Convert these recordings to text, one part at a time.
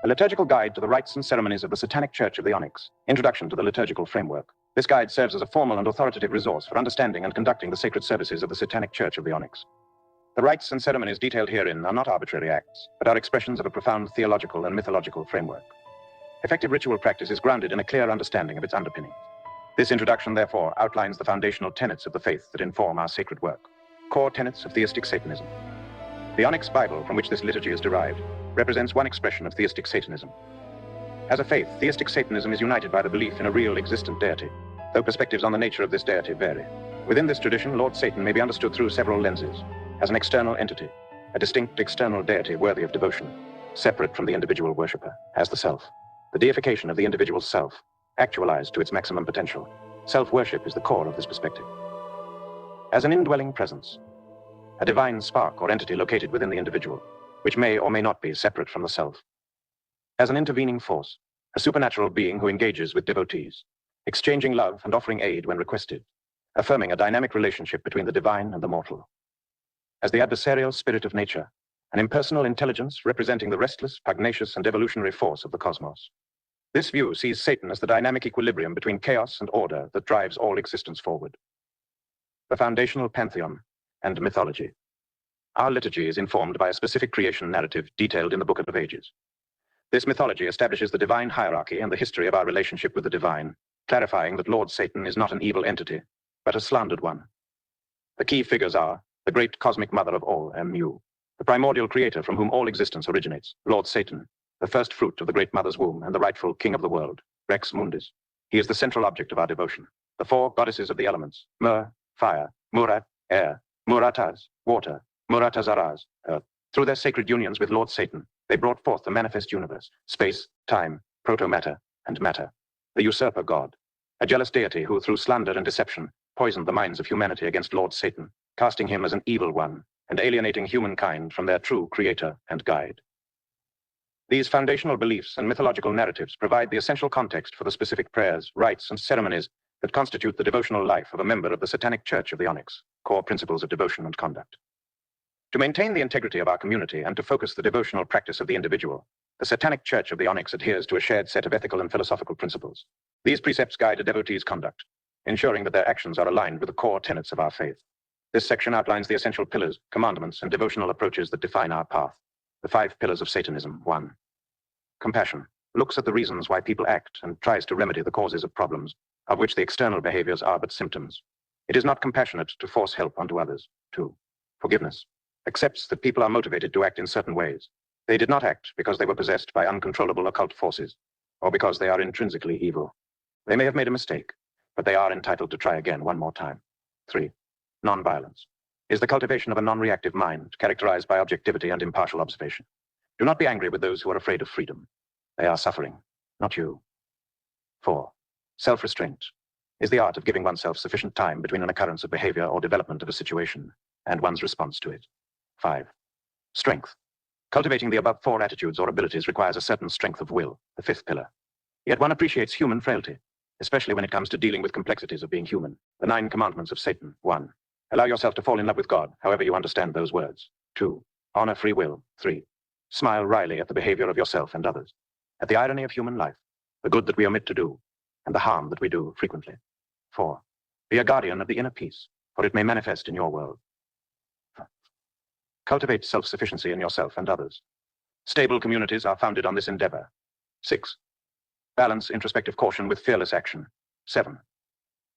A liturgical guide to the rites and ceremonies of the Satanic Church of the Onyx. Introduction to the liturgical framework. This guide serves as a formal and authoritative resource for understanding and conducting the sacred services of the Satanic Church of the Onyx. The rites and ceremonies detailed herein are not arbitrary acts, but are expressions of a profound theological and mythological framework. Effective ritual practice is grounded in a clear understanding of its underpinnings. This introduction, therefore, outlines the foundational tenets of the faith that inform our sacred work. Core tenets of theistic Satanism. The Onyx Bible, from which this liturgy is derived, represents one expression of theistic Satanism. As a faith, theistic Satanism is united by the belief in a real existent deity, though perspectives on the nature of this deity vary. Within this tradition, Lord Satan may be understood through several lenses: as an external entity, a distinct external deity worthy of devotion, separate from the individual worshipper; as the self, the deification of the individual self, actualized to its maximum potential. Self-worship is the core of this perspective. As an indwelling presence, a divine spark or entity located within the individual, which may or may not be separate from the self. As an intervening force, a supernatural being who engages with devotees, exchanging love and offering aid when requested, affirming a dynamic relationship between the divine and the mortal. As the adversarial spirit of nature, an impersonal intelligence representing the restless, pugnacious, and evolutionary force of the cosmos. This view sees Satan as the dynamic equilibrium between chaos and order that drives all existence forward. The foundational pantheon and mythology. Our liturgy is informed by a specific creation narrative detailed in the Book of Ages. This mythology establishes the divine hierarchy and the history of our relationship with the divine, clarifying that Lord Satan is not an evil entity, but a slandered one. The key figures are the great cosmic mother of all, Mu, the primordial creator from whom all existence originates, Lord Satan, the first fruit of the great mother's womb and the rightful king of the world, Rex Mundus. He is the central object of our devotion. The four goddesses of the elements, Mur, fire, Murat, air, Muratas, water, Muratazaras, earth. Through their sacred unions with Lord Satan, they brought forth the manifest universe, space, time, proto-matter, and matter. The usurper god, a jealous deity who, through slander and deception, poisoned the minds of humanity against Lord Satan, casting him as an evil one and alienating humankind from their true creator and guide. These foundational beliefs and mythological narratives provide the essential context for the specific prayers, rites, and ceremonies that constitute the devotional life of a member of the Satanic Church of the Onyx, core principles of devotion and conduct. To maintain the integrity of our community and to focus the devotional practice of the individual, the Satanic Church of the Onyx adheres to a shared set of ethical and philosophical principles. These precepts guide a devotee's conduct, ensuring that their actions are aligned with the core tenets of our faith. This section outlines the essential pillars, commandments, and devotional approaches that define our path. The 5 pillars of Satanism. 1. Compassion looks at the reasons why people act and tries to remedy the causes of problems, of which the external behaviors are but symptoms. It is not compassionate to force help onto others. 2. Forgiveness accepts that people are motivated to act in certain ways. They did not act because they were possessed by uncontrollable occult forces, or because they are intrinsically evil. They may have made a mistake, but they are entitled to try again one more time. 3. Nonviolence is the cultivation of a non-reactive mind characterized by objectivity and impartial observation. Do not be angry with those who are afraid of freedom. They are suffering, not you. 4. Self-restraint is the art of giving oneself sufficient time between an occurrence of behavior or development of a situation and one's response to it. 5. Strength. Cultivating the above 4 attitudes or abilities requires a certain strength of will, the 5th pillar. Yet one appreciates human frailty, especially when it comes to dealing with complexities of being human. The 9 commandments of Satan. 1. Allow yourself to fall in love with God, however you understand those words. 2. Honor free will. 3. Smile wryly at the behavior of yourself and others, at the irony of human life, the good that we omit to do, and the harm that we do frequently. 4. Be a guardian of the inner peace, for it may manifest in your world. 5. Cultivate self-sufficiency in yourself and others. Stable communities are founded on this endeavor. 6. Balance introspective caution with fearless action. 7.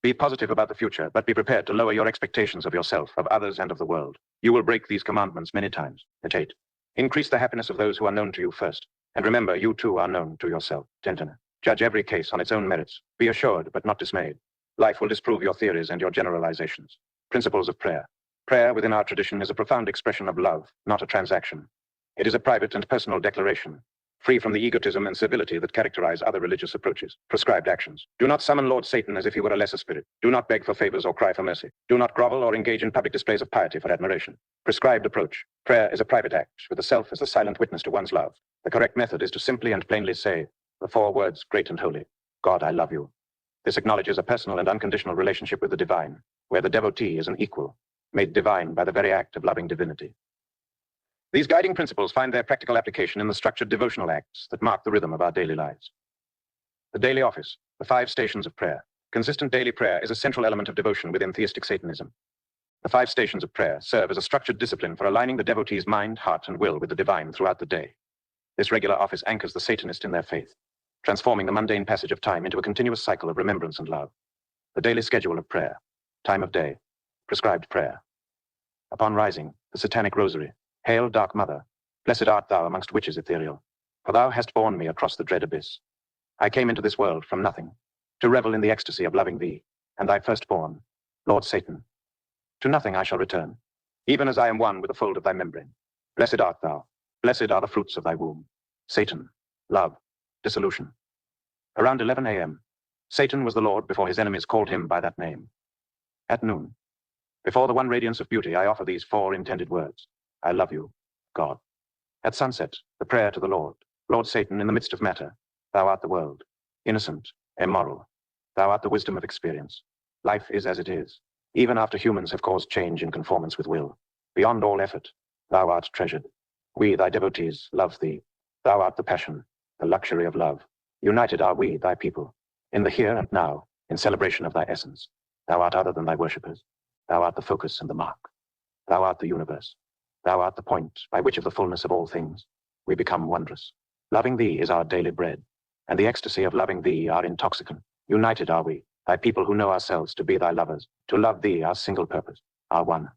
Be positive about the future, but be prepared to lower your expectations of yourself, of others, and of the world. You will break these commandments many times. 8. Increase the happiness of those who are known to you first, and remember you too are known to yourself. 10. Judge every case on its own merits. Be assured, but not dismayed. Life will disprove your theories and your generalizations. Principles of prayer. Prayer within our tradition is a profound expression of love, not a transaction. It is a private and personal declaration, free from the egotism and servility that characterize other religious approaches. Prescribed actions. Do not summon Lord Satan as if he were a lesser spirit. Do not beg for favors or cry for mercy. Do not grovel or engage in public displays of piety for admiration. Prescribed approach. Prayer is a private act, with the self as the silent witness to one's love. The correct method is to simply and plainly say the 4 words, great and holy. God, I love you. This acknowledges a personal and unconditional relationship with the divine, where the devotee is an equal, made divine by the very act of loving divinity. These guiding principles find their practical application in the structured devotional acts that mark the rhythm of our daily lives. The daily office, the 5 stations of prayer. Consistent daily prayer is a central element of devotion within theistic Satanism. The 5 stations of prayer serve as a structured discipline for aligning the devotee's mind, heart, and will with the divine throughout the day. This regular office anchors the Satanist in their faith, transforming the mundane passage of time into a continuous cycle of remembrance and love. The daily schedule of prayer. Time of day. Prescribed prayer. Upon rising, the Satanic Rosary. Hail, dark mother, blessed art thou amongst witches ethereal, for thou hast borne me across the dread abyss. I came into this world from nothing, to revel in the ecstasy of loving thee, and thy firstborn, Lord Satan. To nothing I shall return, even as I am one with the fold of thy membrane. Blessed art thou, blessed are the fruits of thy womb. Satan, love, dissolution. Around 11 a.m., Satan was the Lord before his enemies called him by that name. At noon, before the one radiance of beauty, I offer these 4 intended words. I love you, God. At sunset, the prayer to the Lord. Lord Satan, in the midst of matter, thou art the world, innocent, immoral. Thou art the wisdom of experience. Life is as it is, even after humans have caused change in conformance with will. Beyond all effort, thou art treasured. We, thy devotees, love thee. Thou art the passion, the luxury of love. United are we, thy people, in the here and now, in celebration of thy essence. Thou art other than thy worshippers. Thou art the focus and the mark. Thou art the universe. Thou art the point by which of the fullness of all things we become wondrous. Loving thee is our daily bread, and the ecstasy of loving thee our intoxicant. United are we, thy people who know ourselves to be thy lovers, to love thee our single purpose, our one,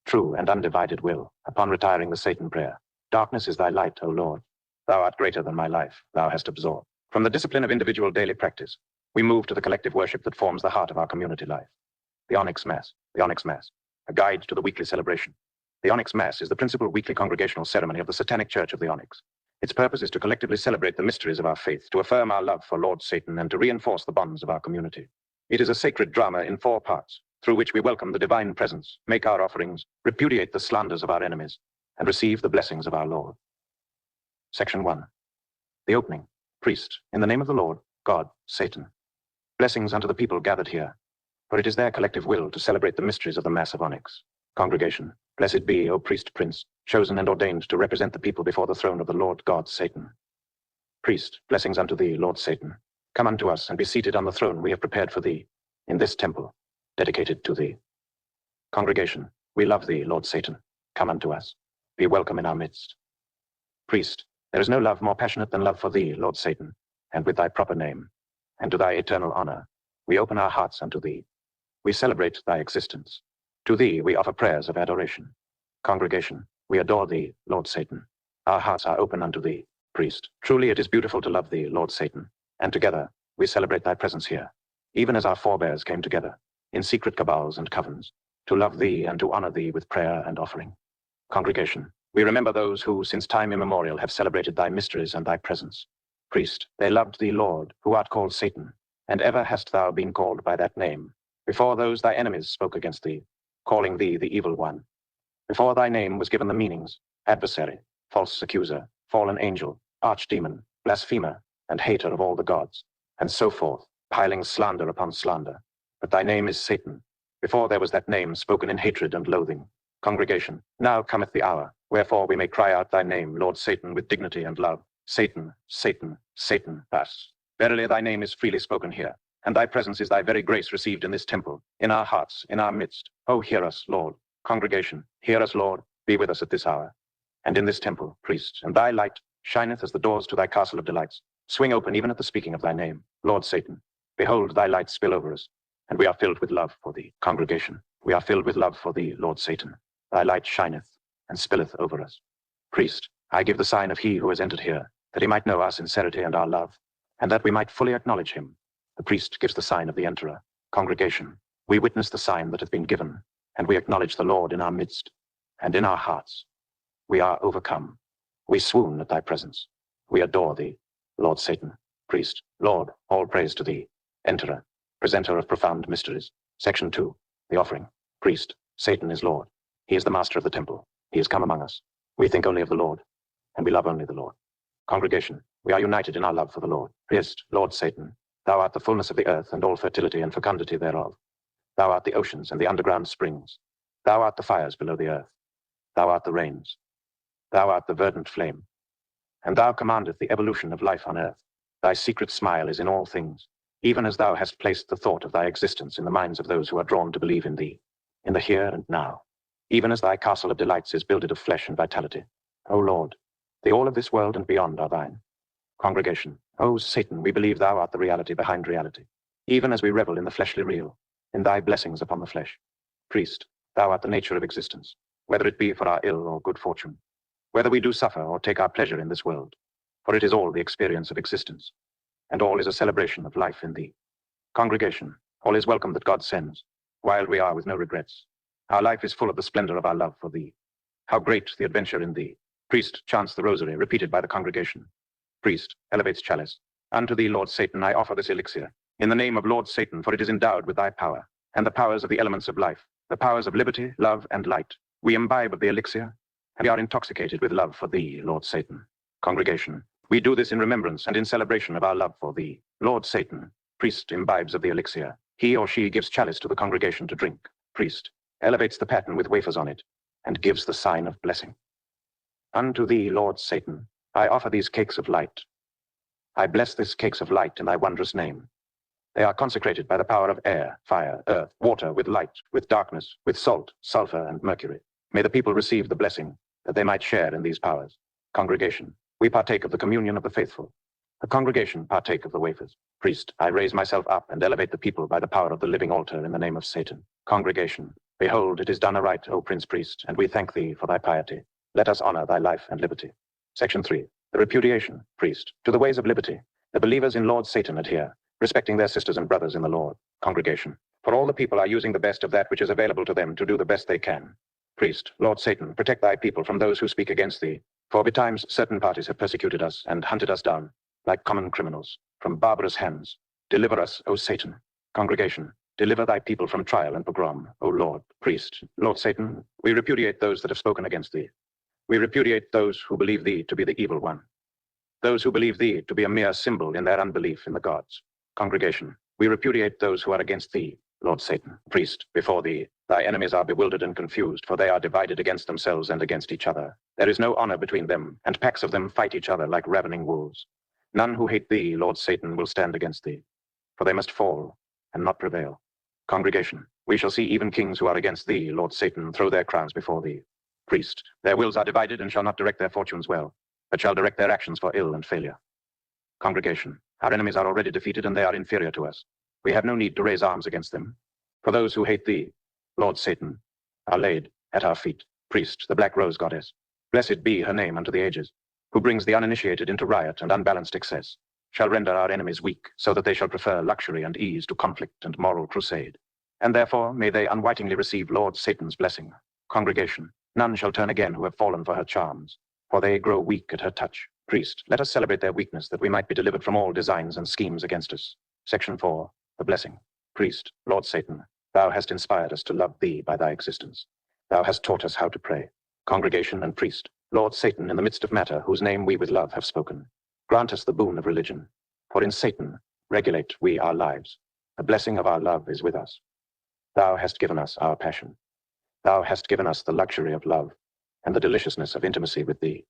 true and undivided will, upon retiring the Satan prayer. Darkness is thy light, O Lord. Thou art greater than my life, thou hast absorbed. From the discipline of individual daily practice, we move to the collective worship that forms the heart of our community life. The Onyx Mass, a guide to the weekly celebration. The Onyx Mass is the principal weekly congregational ceremony of the Satanic Church of the Onyx. Its purpose is to collectively celebrate the mysteries of our faith, to affirm our love for Lord Satan, and to reinforce the bonds of our community. It is a sacred drama in 4 parts, through which we welcome the divine presence, make our offerings, repudiate the slanders of our enemies, and receive the blessings of our Lord. Section 1. The opening. Priest, in the name of the Lord, God, Satan. Blessings unto the people gathered here, for it is their collective will to celebrate the mysteries of the Mass of Onyx. Congregation, blessed be, O priest prince, chosen and ordained to represent the people before the throne of the Lord God, Satan. Priest, blessings unto thee, Lord Satan. Come unto us and be seated on the throne we have prepared for thee, in this temple, dedicated to thee. Congregation, we love thee, Lord Satan. Come unto us. Be welcome in our midst. Priest, there is no love more passionate than love for thee, Lord Satan, and with thy proper name, and to thy eternal honor, we open our hearts unto thee. We celebrate thy existence. To thee we offer prayers of adoration. Congregation, we adore thee, Lord Satan. Our hearts are open unto thee. Priest, truly it is beautiful to love thee, Lord Satan, and together we celebrate thy presence here, even as our forebears came together, in secret cabals and covens, to love thee and to honor thee with prayer and offering. Congregation, we remember those who, since time immemorial, have celebrated thy mysteries and thy presence. Priest, they loved thee, Lord, who art called Satan, and ever hast thou been called by that name. Before those thy enemies spoke against thee, calling thee the evil one. Before thy name was given the meanings, adversary, false accuser, fallen angel, archdemon, blasphemer, and hater of all the gods, and so forth, piling slander upon slander. But thy name is Satan. Before there was that name spoken in hatred and loathing. Congregation, now cometh the hour, wherefore we may cry out thy name, Lord Satan, with dignity and love. Satan, Satan, Satan, us. Verily thy name is freely spoken here, and thy presence is thy very grace received in this temple, in our hearts, in our midst. Oh, hear us, Lord. Congregation, hear us, Lord. Be with us at this hour. And in this temple, priest, and thy light shineth as the doors to thy castle of delights. Swing open even at the speaking of thy name, Lord Satan. Behold, thy light spill over us, and we are filled with love for thee. Congregation, we are filled with love for thee, Lord Satan. Thy light shineth and spilleth over us. Priest, I give the sign of he who has entered here, that he might know our sincerity and our love, and that we might fully acknowledge him. The priest gives the sign of the enterer. Congregation, we witness the sign that hath been given, and we acknowledge the Lord in our midst, and in our hearts. We are overcome. We swoon at thy presence. We adore thee, Lord Satan. Priest, Lord, all praise to thee. Enterer, presenter of profound mysteries. Section 2, the offering. Priest, Satan is Lord. He is the master of the temple. He is come among us. We think only of the Lord, and we love only the Lord. Congregation, we are united in our love for the Lord. Priest, Lord Satan, thou art the fullness of the earth and all fertility and fecundity thereof. Thou art the oceans and the underground springs. Thou art the fires below the earth. Thou art the rains. Thou art the verdant flame, and thou commandest the evolution of life on earth. Thy secret smile is in all things, even as thou hast placed the thought of thy existence in the minds of those who are drawn to believe in thee, in the here and now, even as thy castle of delights is builded of flesh and vitality. O Lord, the all of this world and beyond are thine. Congregation, O Satan, we believe thou art the reality behind reality, even as we revel in the fleshly real, in thy blessings upon the flesh. Priest, thou art the nature of existence, whether it be for our ill or good fortune, whether we do suffer or take our pleasure in this world, for it is all the experience of existence, and all is a celebration of life in thee. Congregation, all is welcome that God sends, while we are with no regrets. Our life is full of the splendor of our love for thee. How great the adventure in thee. Priest chants the rosary, repeated by the congregation. Priest elevates chalice. Unto thee, Lord Satan, I offer this elixir, in the name of Lord Satan, for it is endowed with thy power, and the powers of the elements of life, the powers of liberty, love, and light. We imbibe of the elixir, and we are intoxicated with love for thee, Lord Satan. Congregation, we do this in remembrance and in celebration of our love for thee, Lord Satan. Priest imbibes of the elixir. He or she gives chalice to the congregation to drink. Priest elevates the paten with wafers on it, and gives the sign of blessing. Unto thee, Lord Satan, I offer these cakes of light. I bless these cakes of light in thy wondrous name. They are consecrated by the power of air, fire, earth, water, with light, with darkness, with salt, sulfur, and mercury. May the people receive the blessing, that they might share in these powers. Congregation, we partake of the communion of the faithful. The congregation partake of the wafers. Priest, I raise myself up and elevate the people by the power of the living altar in the name of Satan. Congregation, behold, it is done aright, O Prince Priest, and we thank thee for thy piety. Let us honor thy life and liberty. Section 3. The repudiation. Priest, to the ways of liberty, the believers in Lord Satan adhere, respecting their sisters and brothers in the Lord. Congregation, for all the people are using the best of that which is available to them to do the best they can. Priest, Lord Satan, protect thy people from those who speak against thee, for betimes certain parties have persecuted us and hunted us down, like common criminals, from barbarous hands. Deliver us, O Satan. Congregation, deliver thy people from trial and pogrom, O Lord. Priest, Lord Satan, we repudiate those that have spoken against thee. We repudiate those who believe thee to be the evil one, those who believe thee to be a mere symbol in their unbelief in the gods. Congregation, we repudiate those who are against thee, Lord Satan. Priest, before thee, thy enemies are bewildered and confused, for they are divided against themselves and against each other. There is no honor between them, and packs of them fight each other like ravening wolves. None who hate thee, Lord Satan, will stand against thee, for they must fall and not prevail. Congregation, we shall see even kings who are against thee, Lord Satan, throw their crowns before thee. Priest, their wills are divided and shall not direct their fortunes well, but shall direct their actions for ill and failure. Congregation, our enemies are already defeated and they are inferior to us. We have no need to raise arms against them. For those who hate thee, Lord Satan, are laid at our feet. Priest, the Black Rose Goddess, blessed be her name unto the ages, who brings the uninitiated into riot and unbalanced excess, shall render our enemies weak, so that they shall prefer luxury and ease to conflict and moral crusade. And therefore may they unwittingly receive Lord Satan's blessing. Congregation, none shall turn again who have fallen for her charms, for they grow weak at her touch. Priest, let us celebrate their weakness, that we might be delivered from all designs and schemes against us. Section 4. The blessing. Priest, Lord Satan, thou hast inspired us to love thee by thy existence. Thou hast taught us how to pray. Congregation and priest, Lord Satan, in the midst of matter, whose name we with love have spoken, grant us the boon of religion, for in Satan regulate we our lives. The blessing of our love is with us. Thou hast given us our passion. Thou hast given us the luxury of love and the deliciousness of intimacy with thee.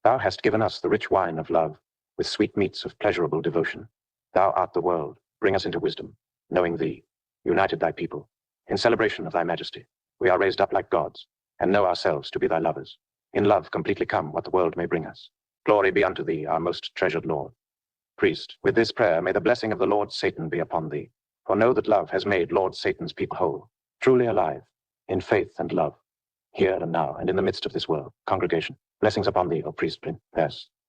Thou hast given us the rich wine of love with sweet meats of pleasurable devotion. Thou art the world. Bring us into wisdom, knowing thee, united thy people. In celebration of thy majesty, we are raised up like gods, and know ourselves to be thy lovers. In love completely come what the world may bring us. Glory be unto thee, our most treasured Lord. Priest, with this prayer may the blessing of the Lord Satan be upon thee. For know that love has made Lord Satan's people whole, truly alive, in faith and love, here and now, and in the midst of this world. Congregation, blessings upon thee, O priest, Prince,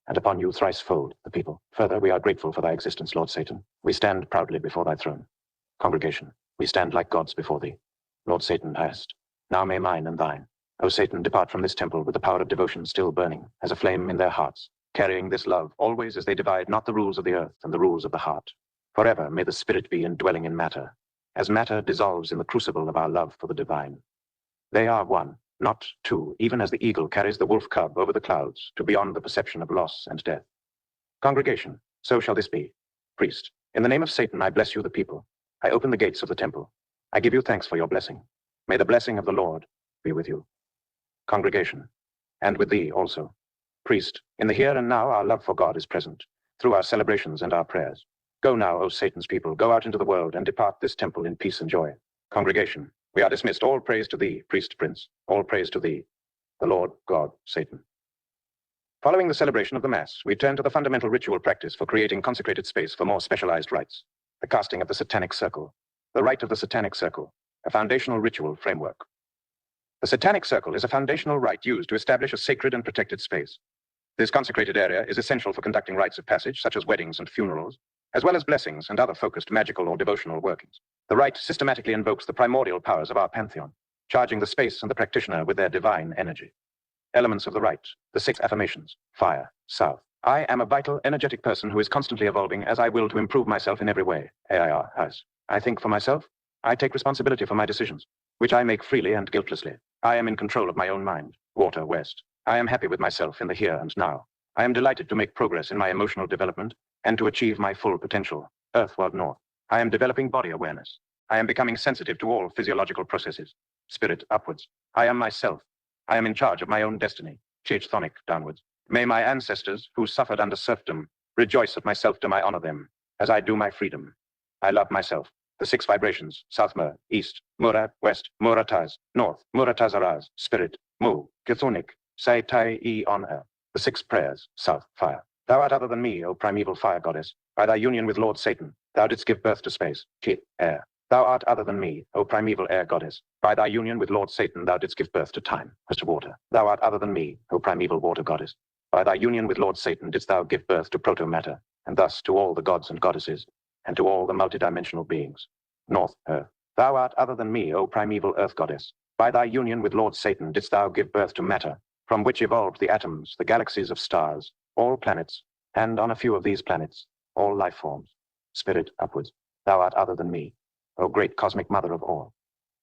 and upon you thricefold, the people. Further, we are grateful for thy existence, Lord Satan. We stand proudly before thy throne. Congregation, we stand like gods before thee. Lord Satan, highest. Now may mine and thine, O Satan, depart from this temple with the power of devotion still burning as a flame in their hearts, carrying this love always as they divide not the rules of the earth and the rules of the heart. Forever may the spirit be indwelling in matter, as matter dissolves in the crucible of our love for the divine. They are one, not two, even as the eagle carries the wolf cub over the clouds to beyond the perception of loss and death. Congregation, so shall this be. Priest, in the name of Satan, I bless you, the people. I open the gates of the temple. I give you thanks for your blessing. May the blessing of the Lord be with you. Congregation, and with thee also. Priest, in the here and now our love for God is present, through our celebrations and our prayers. Go now, O Satan's people, go out into the world and depart this temple in peace and joy. Congregation, we are dismissed. All praise to thee, priest prince. All praise to thee, the Lord God, Satan. Following the celebration of the Mass, we turn to the fundamental ritual practice for creating consecrated space for more specialized rites. The casting of the Satanic Circle. The rite of the Satanic Circle, a foundational ritual framework. The Satanic Circle is a foundational rite used to establish a sacred and protected space. This consecrated area is essential for conducting rites of passage, such as weddings and funerals, as well as blessings and other focused magical or devotional workings. The rite systematically invokes the primordial powers of our pantheon, charging the space and the practitioner with their divine energy. Elements of the rite, the 6 affirmations. Fire, south. I am a vital, energetic person who is constantly evolving as I will to improve myself in every way. AIR, house. I think for myself. I take responsibility for my decisions, which I make freely and guiltlessly. I am in control of my own mind. Water, west. I am happy with myself in the here and now. I am delighted to make progress in my emotional development and to achieve my full potential. Earthward north. I am developing body awareness. I am becoming sensitive to all physiological processes. Spirit, upwards. I am myself. I am in charge of my own destiny. Chthonic, downwards. May my ancestors, who suffered under serfdom, rejoice at my selfdom. I honor them, as I do my freedom. I love myself. The 6 vibrations, Southmer, East, Murad, West, Murataz, North, Muratazaraz, Spirit, Mu, Chthonic, Sai Tai E on Earth. The 6 prayers, South, Fire. Thou art other than me, O primeval fire goddess. By thy union with Lord Satan, thou didst give birth to space. Chi, air. Thou art other than me, O primeval air goddess. By thy union with Lord Satan, thou didst give birth to time, as to water. Thou art other than me, O primeval water goddess. By thy union with Lord Satan didst thou give birth to proto-matter, and thus to all the gods and goddesses, and to all the multidimensional beings. North, Earth. Thou art other than me, O primeval earth goddess. By thy union with Lord Satan didst thou give birth to matter, from which evolved the atoms, the galaxies of stars, all planets, and on a few of these planets, all life forms. Spirit, upwards. Thou art other than me, O great cosmic mother of all.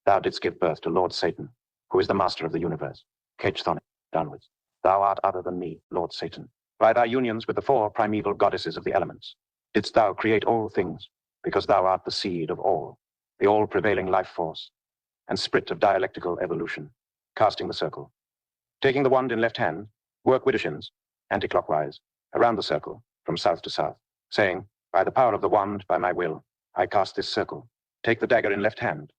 Thou didst give birth to Lord Satan, who is the master of the universe. Chthonic, downwards. Thou art other than me, Lord Satan. By thy unions with the 4 primeval goddesses of the elements, didst thou create all things, because thou art the seed of all, the all-prevailing life force, and spirit of dialectical evolution. Casting the circle. Taking the wand in left hand, work widdershins, anti-clockwise, around the circle, from south to south, saying, by the power of the wand, by my will, I cast this circle. Take the dagger in left hand,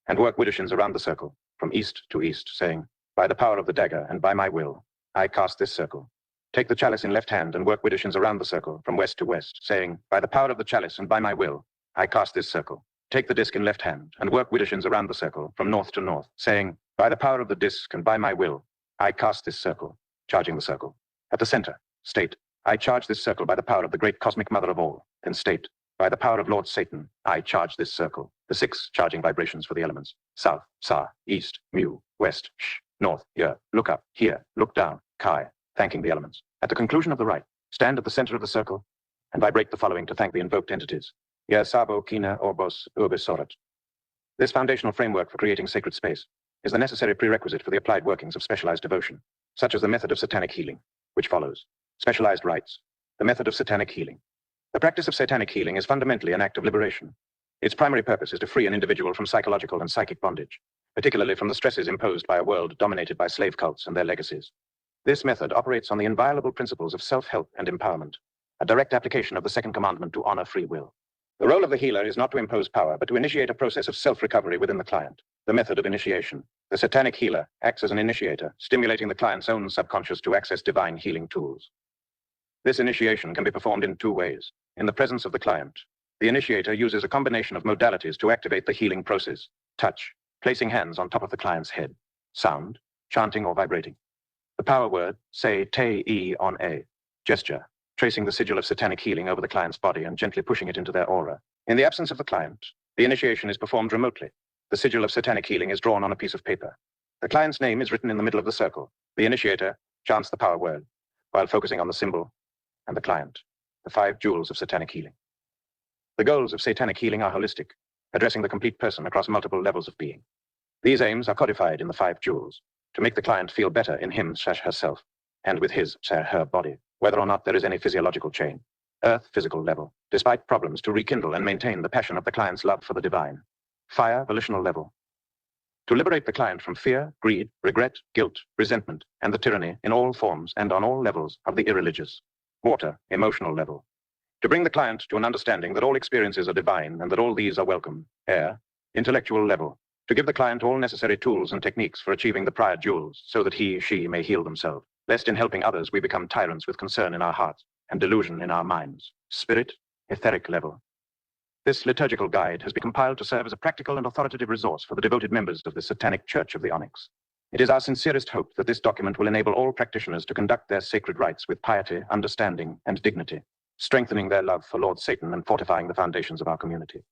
and work widdershins around the circle, from east to east, saying, by the power of the dagger and by my will, I cast this circle. Take the chalice in left hand and work widdershins around the circle, from west to west, saying, by the power of the chalice and by my will, I cast this circle. Take the disc in left hand and work widdershins around the circle, from north to north, saying, by the power of the disc and by my will, I cast this circle, charging the circle. At the center, state, I charge this circle by the power of the great cosmic mother of all. Then state, by the power of Lord Satan, I charge this circle. The 6 charging vibrations for the elements. South, Sa, East, Mu, West, Sh, North, Here, look up, here, look down, Kai, thanking the elements. At the conclusion of the rite, stand at the center of the circle and vibrate the following to thank the invoked entities. Yer Sabo, Kina, Orbos, Urbis, Sorat. This foundational framework for creating sacred space is the necessary prerequisite for the applied workings of specialized devotion, such as the method of satanic healing, which follows. Specialized rites. The method of satanic healing. The practice of satanic healing is fundamentally an act of liberation. Its primary purpose is to free an individual from psychological and psychic bondage, particularly from the stresses imposed by a world dominated by slave cults and their legacies. This method operates on the inviolable principles of self-help and empowerment, a direct application of the second commandment to honor free will. The role of the healer is not to impose power, but to initiate a process of self-recovery within the client. The method of initiation. The satanic healer acts as an initiator, stimulating the client's own subconscious to access divine healing tools. This initiation can be performed in 2 ways. In the presence of the client, the initiator uses a combination of modalities to activate the healing process. Touch, placing hands on top of the client's head. Sound, chanting or vibrating. The power word, say te e on a. Gesture, tracing the sigil of satanic healing over the client's body and gently pushing it into their aura. In the absence of the client, the initiation is performed remotely. The sigil of satanic healing is drawn on a piece of paper. The client's name is written in the middle of the circle. The initiator chants the power word, while focusing on the symbol and the client, the 5 jewels of satanic healing. The goals of satanic healing are holistic, addressing the complete person across multiple levels of being. These aims are codified in the 5 jewels, to make the client feel better in him/herself, and with his/her body, whether or not there is any physiological chain. Earth physical level, despite problems to rekindle and maintain the passion of the client's love for the divine. Fire volitional level, to liberate the client from fear, greed, regret, guilt, resentment, and the tyranny in all forms and on all levels of the irreligious. Water, emotional level. To bring the client to an understanding that all experiences are divine and that all these are welcome. Air, intellectual level. To give the client all necessary tools and techniques for achieving the prior jewels so that he, she may heal themselves, lest in helping others we become tyrants with concern in our hearts and delusion in our minds. Spirit, etheric level. This liturgical guide has been compiled to serve as a practical and authoritative resource for the devoted members of the Satanic Church of the Onyx. It is our sincerest hope that this document will enable all practitioners to conduct their sacred rites with piety, understanding, and dignity, strengthening their love for Lord Satan and fortifying the foundations of our community.